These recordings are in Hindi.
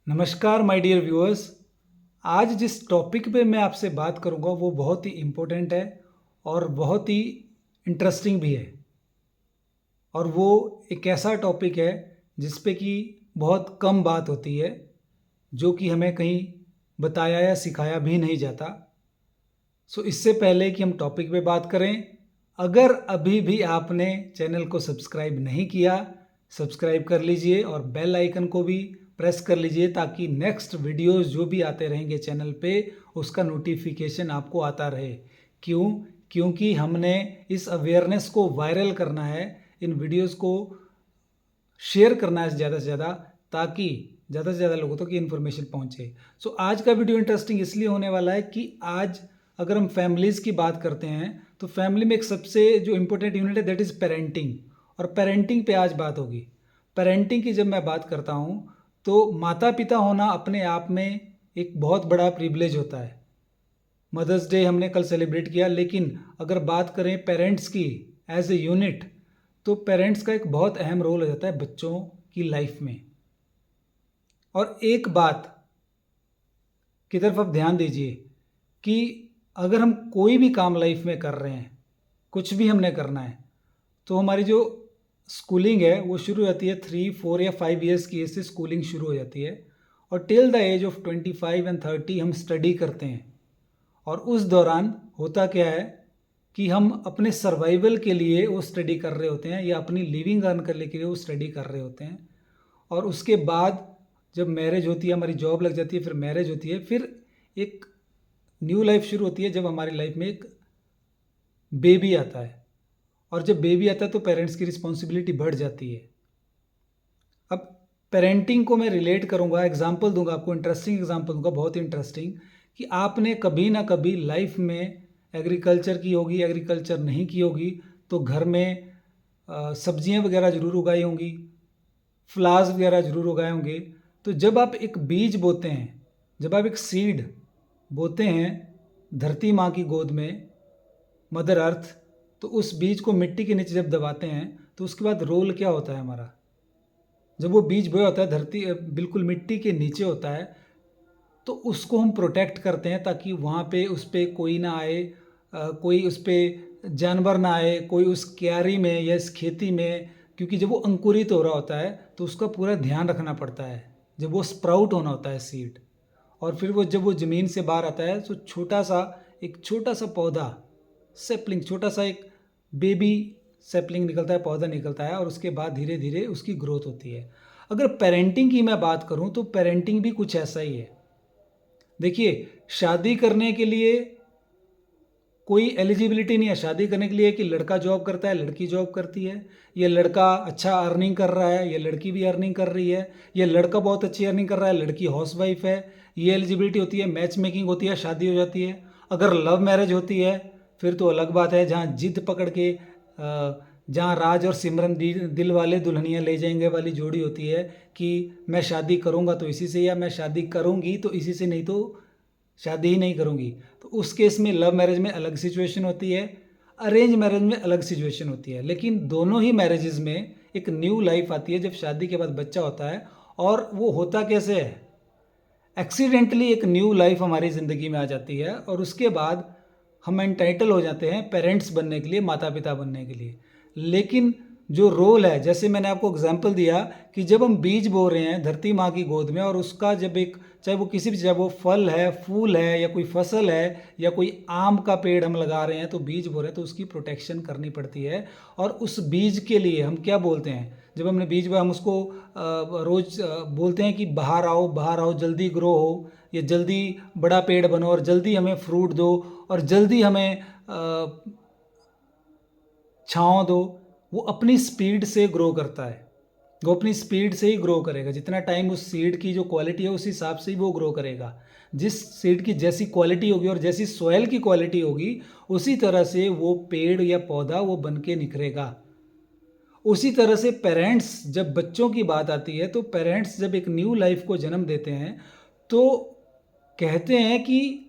नमस्कार माय डियर व्यूअर्स। आज जिस टॉपिक पे मैं आपसे बात करूंगा वो बहुत ही इम्पोर्टेंट है और बहुत ही इंटरेस्टिंग भी है। और वो एक ऐसा टॉपिक है जिस पे कि बहुत कम बात होती है, जो कि हमें कहीं बताया या सिखाया भी नहीं जाता। सो इससे पहले कि हम टॉपिक पे बात करें, अगर अभी भी आपने चैनल को सब्सक्राइब नहीं किया, सब्सक्राइब कर लीजिए और बेल आइकन को भी प्रेस कर लीजिए ताकि नेक्स्ट वीडियोस जो भी आते रहेंगे चैनल पे उसका नोटिफिकेशन आपको आता रहे। क्यों? क्योंकि हमने इस अवेयरनेस को वायरल करना है, इन वीडियोस को शेयर करना है ज़्यादा से ज़्यादा, ताकि ज़्यादा से ज़्यादा लोगों तक ये इन्फॉर्मेशन पहुँचे। सो आज का वीडियो इंटरेस्टिंग इसलिए होने वाला है कि आज अगर हम फैमिलीज़ की बात करते हैं तो फैमिली में एक सबसे जो इम्पोर्टेंट यूनिट है दैट इज़ पेरेंटिंग, और पेरेंटिंग पे आज बात होगी। पेरेंटिंग की जब मैं बात करता हूँ तो माता पिता होना अपने आप में एक बहुत बड़ा प्रिविलेज होता है। मदर्स डे हमने कल सेलिब्रेट किया, लेकिन अगर बात करें पेरेंट्स की एज ए यूनिट, तो पेरेंट्स का एक बहुत अहम रोल हो जाता है बच्चों की लाइफ में। और एक बात की तरफ आप ध्यान दीजिए कि अगर हम कोई भी काम लाइफ में कर रहे हैं, कुछ भी हमने करना है, तो हमारी जो स्कूलिंग है वो शुरू हो जाती है 3, 4 या 5 ईयर्स की एज से स्कूलिंग शुरू हो जाती है, और till the age of 25 and 30 हम स्टडी करते हैं। और उस दौरान होता क्या है कि हम अपने सर्वाइवल के लिए वो स्टडी कर रहे होते हैं या अपनी लिविंग अर्न करने के लिए वो स्टडी कर रहे होते हैं। और उसके बाद जब मैरिज होती है, हमारी जॉब लग जाती है, फिर मैरिज होती है, फिर एक न्यू लाइफ शुरू होती है जब हमारी लाइफ में एक बेबी आता है। और जब बेबी आता है तो पेरेंट्स की रिस्पॉन्सिबिलिटी बढ़ जाती है। अब पेरेंटिंग को मैं रिलेट करूँगा, एग्जाम्पल दूंगा आपको, इंटरेस्टिंग एग्जाम्पल दूंगा, बहुत इंटरेस्टिंग, कि आपने कभी ना कभी लाइफ में एग्रीकल्चर की होगी, एग्रीकल्चर नहीं की होगी तो घर में सब्जियां वगैरह ज़रूर उगाई होंगी, फ्लावर्स वगैरह ज़रूर उगाए होंगे। तो जब आप एक बीज बोते हैं, जब आप एक सीड बोते हैं धरती माँ की गोद में, मदर अर्थ, तो उस बीज को मिट्टी के नीचे जब दबाते हैं तो उसके बाद रोल क्या होता है हमारा? जब वो बीज बोया होता है धरती बिल्कुल मिट्टी के नीचे होता है, तो उसको हम प्रोटेक्ट करते हैं ताकि वहाँ पे उस पर कोई ना आए, कोई उस पर जानवर ना आए, कोई उस क्यारी में या इस खेती में, क्योंकि जब वो अंकुरित हो रहा होता है तो उसका पूरा ध्यान रखना पड़ता है। जब वो स्प्राउट होना होता है सीड, और फिर वो जब वो ज़मीन से बाहर आता है तो एक छोटा सा पौधा, सेपलिंग, छोटा सा एक बेबी सेपलिंग निकलता है, पौधा निकलता है, और उसके बाद धीरे धीरे उसकी ग्रोथ होती है। अगर पेरेंटिंग की मैं बात करूं तो पेरेंटिंग भी कुछ ऐसा ही है। देखिए, शादी करने के लिए कोई एलिजिबिलिटी नहीं है। शादी करने के लिए कि लड़का जॉब करता है, लड़की जॉब करती है, या लड़का अच्छा अर्निंग कर रहा है, या लड़की भी अर्निंग कर रही है, या लड़का बहुत अच्छी अर्निंग कर रहा है, लड़की हाउसवाइफ है, ये एलिजिबिलिटी होती है। मैच मेकिंग होती है, शादी हो जाती है। अगर लव मैरिज होती है फिर तो अलग बात है, जहाँ जिद पकड़ के जहाँ राज और सिमरन दिल वाले दुल्हनियाँ ले जाएंगे वाली जोड़ी होती है कि मैं शादी करूँगा तो इसी से, या मैं शादी करूँगी तो इसी से, नहीं तो शादी ही नहीं करूँगी। तो उस केस में लव मैरिज में अलग सिचुएशन होती है, अरेंज मैरिज में अलग सिचुएशन होती है। लेकिन दोनों ही मैरिजेस में एक न्यू लाइफ आती है जब शादी के बाद बच्चा होता है। और वो होता कैसे है? एक्सीडेंटली एक न्यू लाइफ हमारी ज़िंदगी में आ जाती है, और उसके बाद हम एंटाइटल हो जाते हैं पेरेंट्स बनने के लिए, माता पिता बनने के लिए। लेकिन जो रोल है, जैसे मैंने आपको एग्जांपल दिया कि जब हम बीज बो रहे हैं धरती माँ की गोद में, और उसका जब एक, चाहे वो किसी भी, चाहे वो फल है, फूल है, या कोई फसल है, या कोई आम का पेड़ हम लगा रहे हैं, तो बीज बो रहे हैं तो उसकी प्रोटेक्शन करनी पड़ती है। और उस बीज के लिए हम क्या बोलते हैं? जब हमने बीज बोया हम उसको रोज़ बोलते हैं कि बाहर आओ, बाहर आओ, जल्दी ग्रो हो, या जल्दी बड़ा पेड़ बनो, और जल्दी हमें फ्रूट दो, और जल्दी हमें छाँव दो। वो अपनी स्पीड से ग्रो करता है, वो अपनी स्पीड से ही ग्रो करेगा। जितना टाइम उस सीड की जो क्वालिटी है उस हिसाब से ही वो ग्रो करेगा। जिस सीड की जैसी क्वालिटी होगी और जैसी सॉइल की क्वालिटी होगी, उसी तरह से वो पेड़ या पौधा वो बन के निखरेगा। उसी तरह से पेरेंट्स, जब बच्चों की बात आती है तो पेरेंट्स जब एक न्यू लाइफ को जन्म देते हैं तो कहते हैं कि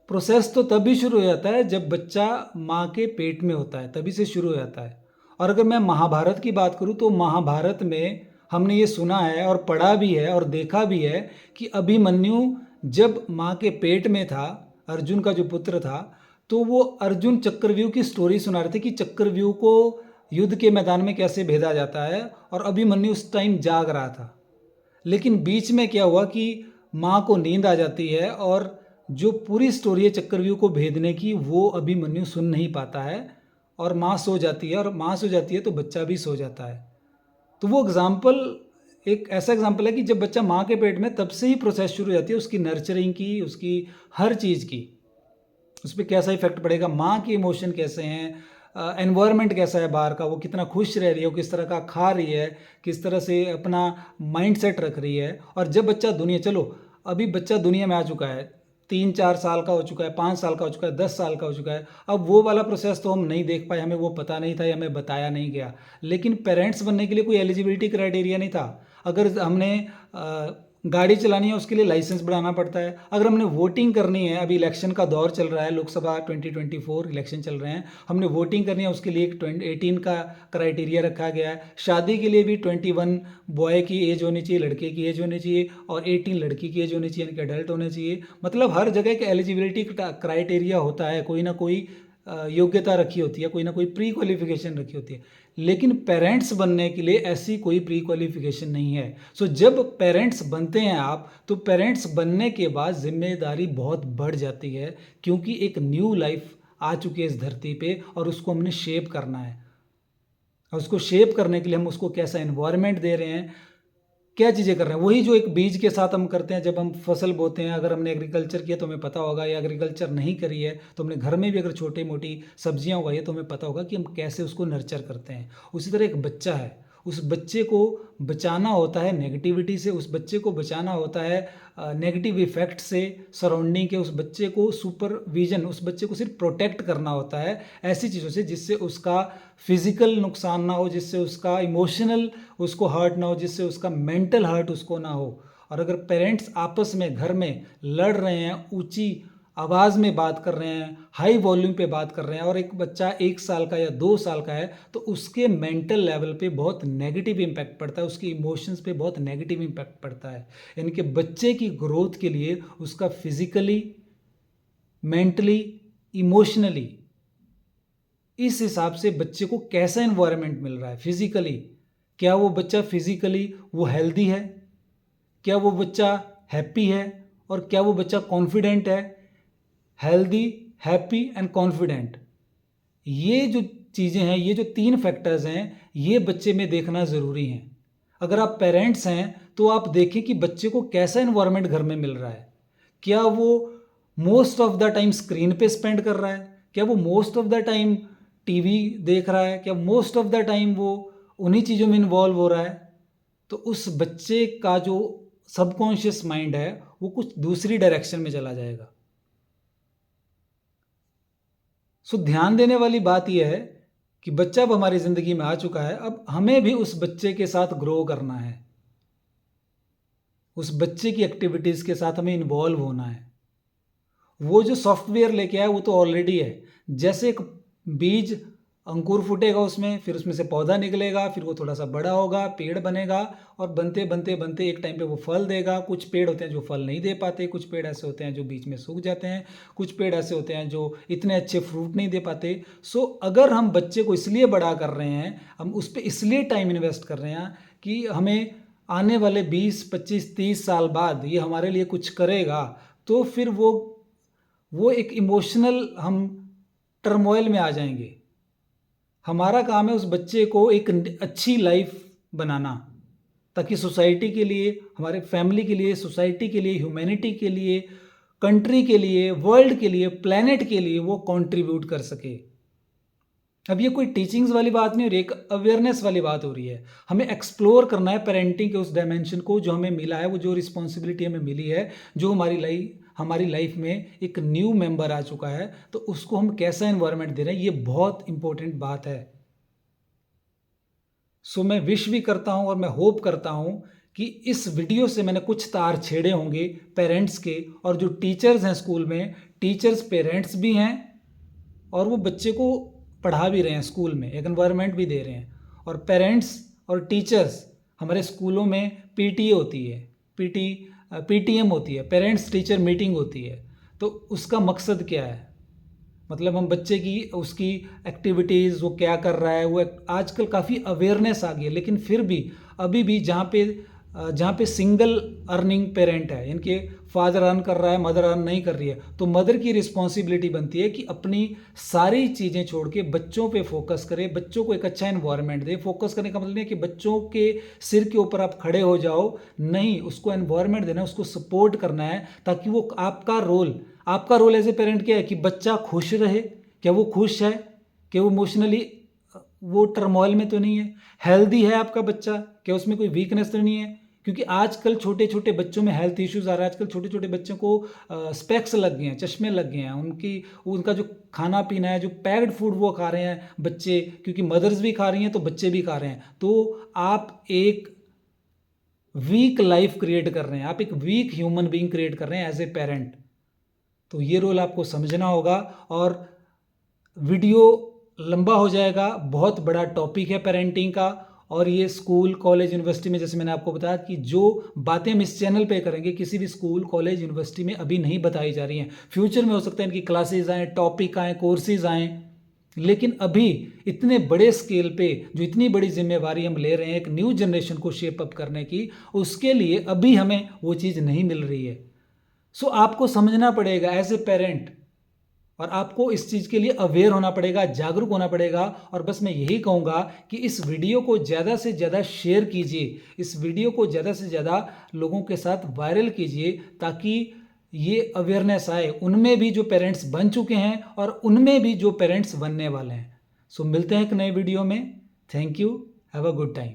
प्रोसेस तो तभी शुरू हो जाता है जब बच्चा माँ के पेट में होता है, तभी से शुरू हो जाता है। और अगर मैं महाभारत की बात करूँ तो महाभारत में हमने ये सुना है और पढ़ा भी है और देखा भी है कि अभिमन्यु जब माँ के पेट में था, अर्जुन का जो पुत्र था, तो वो अर्जुन चक्रव्यूह की स्टोरी सुना रहे थे कि चक्रव्यूह को युद्ध के मैदान में कैसे भेदा जाता है, और अभिमन्यु उस टाइम जाग रहा था। लेकिन बीच में क्या हुआ कि माँ को नींद आ जाती है और जो पूरी स्टोरी है चक्रव्यूह को भेदने की वो अभिमन्यु सुन नहीं पाता है, और माँ सो जाती है, और माँ सो जाती है तो बच्चा भी सो जाता है। तो वो एग्ज़ाम्पल एक ऐसा एग्ज़ाम्पल है कि जब बच्चा माँ के पेट में, तब से ही प्रोसेस शुरू हो जाती है उसकी नर्चरिंग की, उसकी हर चीज़ की, उस पर कैसा इफेक्ट पड़ेगा, माँ के इमोशन कैसे हैं, एनवायरनमेंट कैसा है बाहर का, वो कितना खुश रह रही है, वो किस तरह का खा रही है, किस तरह से अपना माइंड सेट रख रही है। और जब बच्चा दुनिया, चलो अभी बच्चा दुनिया में आ चुका है, 3-4 साल का हो चुका है, 5 साल का हो चुका है, 10 साल का हो चुका है, अब वो वाला प्रोसेस तो हम नहीं देख पाए, हमें वो पता नहीं था या हमें बताया नहीं गया। लेकिन पेरेंट्स बनने के लिए कोई एलिजिबिलिटी क्राइटेरिया नहीं था। अगर हमने गाड़ी चलानी है उसके लिए लाइसेंस बढ़ाना पड़ता है। अगर हमने वोटिंग करनी है, अभी इलेक्शन का दौर चल रहा है, लोकसभा 2024 इलेक्शन चल रहे हैं, हमने वोटिंग करनी है उसके लिए एक 18 का क्राइटेरिया रखा गया है। शादी के लिए भी 21 बॉय की एज होनी चाहिए, लड़के की एज होनी चाहिए, और 18 लड़की की एज होनी चाहिए, यानी कि अडल्ट होने चाहिए। मतलब हर जगह का एलिजिबिलिटी क्राइटेरिया होता है, कोई ना कोई योग्यता रखी होती है, कोई ना कोई प्री क्वालिफिकेशन रखी होती है। लेकिन पेरेंट्स बनने के लिए ऐसी कोई प्री क्वालिफिकेशन नहीं है। सो जब पेरेंट्स बनते हैं आप, तो पेरेंट्स बनने के बाद जिम्मेदारी बहुत बढ़ जाती है, क्योंकि एक न्यू लाइफ आ चुकी है इस धरती पे और उसको हमने शेप करना है। और उसको शेप करने के लिए हम उसको कैसा एनवायरनमेंट दे रहे हैं, क्या चीज़ें कर रहे हैं, वही जो एक बीज के साथ हम करते हैं जब हम फसल बोते हैं। अगर हमने एग्रीकल्चर किया तो हमें पता होगा, या एग्रीकल्चर नहीं करी है तो हमने घर में भी अगर छोटी मोटी सब्जियां उगाई है तो हमें पता होगा कि हम कैसे उसको नर्चर करते हैं। उसी तरह एक बच्चा है, उस बच्चे को बचाना होता है नेगेटिविटी से, उस बच्चे को बचाना होता है नेगेटिव इफेक्ट से सराउंडिंग के, उस बच्चे को सुपरविजन, उस बच्चे को सिर्फ प्रोटेक्ट करना होता है ऐसी चीज़ों से जिससे उसका फिजिकल नुकसान ना हो, जिससे उसका इमोशनल उसको हर्ट ना हो, जिससे उसका मेंटल हर्ट उसको ना हो। और अगर पेरेंट्स आपस में घर में लड़ रहे हैं, ऊंची आवाज़ में बात कर रहे हैं, हाई वॉल्यूम पे बात कर रहे हैं, और एक बच्चा 1 साल का या 2 साल का है, तो उसके मेंटल लेवल पे बहुत नेगेटिव इम्पैक्ट पड़ता है, उसके इमोशंस पे बहुत नेगेटिव इम्पैक्ट पड़ता है। यानी कि बच्चे की ग्रोथ के लिए उसका फिजिकली, मेंटली, इमोशनली, इस हिसाब से बच्चे को कैसा एनवायरनमेंट मिल रहा है। फिजिकली, क्या वो बच्चा फिजिकली वो हेल्दी है, क्या वो बच्चा हैप्पी है, और क्या वो बच्चा कॉन्फिडेंट है। हेल्दी, हैप्पी एंड कॉन्फिडेंट, ये जो चीज़ें हैं, ये जो 3 फैक्टर्स हैं, ये बच्चे में देखना ज़रूरी है। अगर आप पेरेंट्स हैं तो आप देखें कि बच्चे को कैसा एनवायरनमेंट घर में मिल रहा है। क्या वो most of the time screen पे स्पेंड कर रहा है, क्या वो most of the time TV देख रहा है, क्या मोस्ट ऑफ द टाइम वो उन्हीं चीज़ों में इन्वॉल्व हो रहा है। तो उस बच्चे का जो सबकॉन्शियस माइंड है वो कुछ दूसरी डायरेक्शन में चला जाएगा। सो ध्यान देने वाली बात यह है कि बच्चा अब हमारी ज़िंदगी में आ चुका है, अब हमें भी उस बच्चे के साथ ग्रो करना है, उस बच्चे की एक्टिविटीज़ के साथ हमें इन्वॉल्व होना है। वो जो सॉफ्टवेयर लेके आया वो तो ऑलरेडी है। जैसे एक बीज अंकुर फूटेगा उसमें, फिर उसमें से पौधा निकलेगा, फिर वो थोड़ा सा बड़ा होगा, पेड़ बनेगा, और बनते बनते बनते एक टाइम पे वो फल देगा। कुछ पेड़ होते हैं जो फल नहीं दे पाते, कुछ पेड़ ऐसे होते हैं जो बीच में सूख जाते हैं, कुछ पेड़ ऐसे होते हैं जो इतने अच्छे फ्रूट नहीं दे पाते। सो अगर हम बच्चे को इसलिए बड़ा कर रहे हैं, हम उस पर इसलिए टाइम इन्वेस्ट कर रहे हैं कि हमें आने वाले 20, 25, 30 साल बाद ये हमारे लिए कुछ करेगा, तो फिर वो एक इमोशनल हम टर्मोइल में आ जाएंगे। हमारा काम है उस बच्चे को एक अच्छी लाइफ बनाना, ताकि सोसाइटी के लिए, हमारे फैमिली के लिए, सोसाइटी के लिए, ह्यूमैनिटी के लिए, कंट्री के लिए, वर्ल्ड के लिए, प्लेनेट के लिए वो कंट्रीब्यूट कर सके। अब ये कोई टीचिंग्स वाली बात नहीं हो रही, एक अवेयरनेस वाली बात हो रही है। हमें एक्सप्लोर करना है पेरेंटिंग के उस डायमेंशन को जो हमें मिला है, वो जो रिस्पॉन्सिबिलिटी हमें मिली है, जो हमारी लाइफ में एक न्यू मेंबर आ चुका है, तो उसको हम कैसा एनवायरनमेंट दे रहे हैं, ये बहुत इंपॉर्टेंट बात है। सो मैं विश भी करता हूँ और मैं होप करता हूँ कि इस वीडियो से मैंने कुछ तार छेड़े होंगे पेरेंट्स के, और जो टीचर्स हैं स्कूल में, टीचर्स पेरेंट्स भी हैं, और वो बच्चे को पढ़ा भी रहे हैं स्कूल में, एक एनवायरनमेंट भी दे रहे हैं। और पेरेंट्स और टीचर्स हमारे स्कूलों में पीटीए होती है, पीटीएम होती है, पेरेंट्स टीचर मीटिंग होती है। तो उसका मकसद क्या है? मतलब हम बच्चे की उसकी एक्टिविटीज़, वो क्या कर रहा है, वो आजकल काफ़ी अवेयरनेस आ गई है, लेकिन फिर भी अभी भी जहाँ पे सिंगल अर्निंग पेरेंट है, इनके फादर अर्न कर रहा है, मदर अर्न नहीं कर रही है, तो मदर की रिस्पॉन्सिबिलिटी बनती है कि अपनी सारी चीज़ें छोड़ के बच्चों पे फोकस करे, बच्चों को एक अच्छा एनवायरनमेंट दे। फोकस करने का मतलब नहीं है कि बच्चों के सिर के ऊपर आप खड़े हो जाओ, नहीं, उसको एनवायरनमेंट देना है, उसको सपोर्ट करना है, ताकि वो आपका रोल एज ए पेरेंट क्या है कि बच्चा खुश रहे। क्या वो खुश है? क्या वो इमोशनली वो टर्मोइल में तो नहीं है? हेल्दी है आपका बच्चा? क्या उसमें कोई वीकनेस तो नहीं है? क्योंकि आजकल छोटे छोटे बच्चों में हेल्थ इश्यूज आ रहा है। आजकल छोटे छोटे बच्चों को स्पेक्स लग गए हैं, चश्मे लग गए हैं। उनका जो खाना पीना है, जो पैक्ड फूड वो खा रहे हैं बच्चे, क्योंकि मदर्स भी खा रही हैं तो बच्चे भी खा रहे हैं। तो आप एक वीक लाइफ क्रिएट कर रहे हैं, आप एक वीक ह्यूमन बीइंग क्रिएट कर रहे हैं एज ए पेरेंट। तो ये रोल आपको समझना होगा। और वीडियो लंबा हो जाएगा, बहुत बड़ा टॉपिक है पेरेंटिंग का। और ये स्कूल, कॉलेज, यूनिवर्सिटी में, जैसे मैंने आपको बताया कि जो बातें हम इस चैनल पे करेंगे, किसी भी स्कूल, कॉलेज, यूनिवर्सिटी में अभी नहीं बताई जा रही हैं। फ्यूचर में हो सकता है इनकी क्लासेज आएँ, टॉपिक आएँ, कोर्सेज आएँ, लेकिन अभी इतने बड़े स्केल पे जो इतनी बड़ी जिम्मेवारी हम ले रहे हैं एक न्यू जनरेशन को शेप अप करने की, उसके लिए अभी हमें वो चीज़ नहीं मिल रही है। सो आपको समझना पड़ेगा एज ए पेरेंट, और आपको इस चीज़ के लिए अवेयर होना पड़ेगा, जागरूक होना पड़ेगा। और बस मैं यही कहूँगा कि इस वीडियो को ज़्यादा से ज़्यादा शेयर कीजिए, इस वीडियो को ज़्यादा से ज़्यादा लोगों के साथ वायरल कीजिए, ताकि ये अवेयरनेस आए उनमें भी जो पेरेंट्स बन चुके हैं और उनमें भी जो पेरेंट्स बनने वाले हैं। सो मिलते हैं एक नए वीडियो में। Thank you, have a good time.